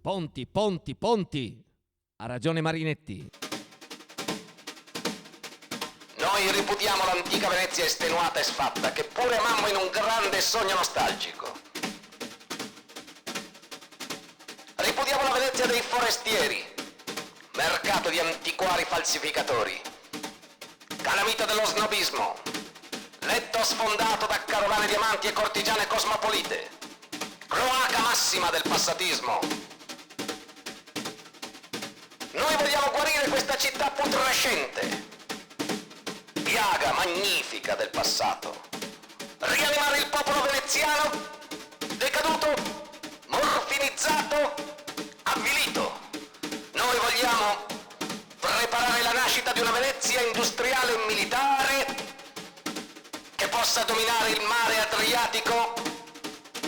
Ponti, ponti, ponti. Ha ragione Marinetti. Noi ripudiamo l'antica Venezia estenuata e sfatta, che pure amammo in un grande sogno nostalgico. Ripudiamo la Venezia dei forestieri, mercato di antiquari falsificatori, calamita dello snobismo, letto sfondato da carovane diamanti e cortigiane cosmopolite, cloaca massima del passatismo. Noi vogliamo guarire questa città putrescente, piaga magnifica del passato, rianimare il popolo veneziano, decaduto, morfinizzato, avvilito. Noi vogliamo preparare la nascita di una Venezia industriale e militare che possa dominare il mare Adriatico,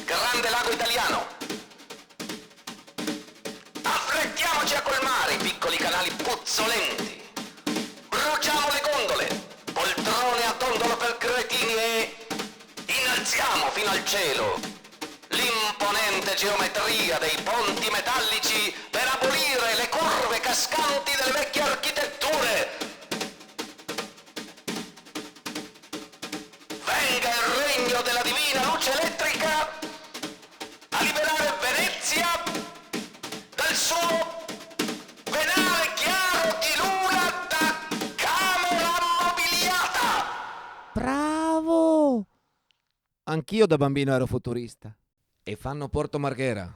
grande lago italiano. Affrettiamoci a colmare i piccoli canali puzzolenti, bruciamo le gondole, poltrone a dondolo per cretini e innalziamo fino al cielo l'imponente geometria dei ponti metallici per abolire le curve cascanti delle vecchie architetture. Venga il regno della divina luce elettrica a liberare Venezia dal suo venale chiaro di luna da camera ammobiliata. Bravo! Anch'io da bambino ero futurista. E fanno Porto Marghera.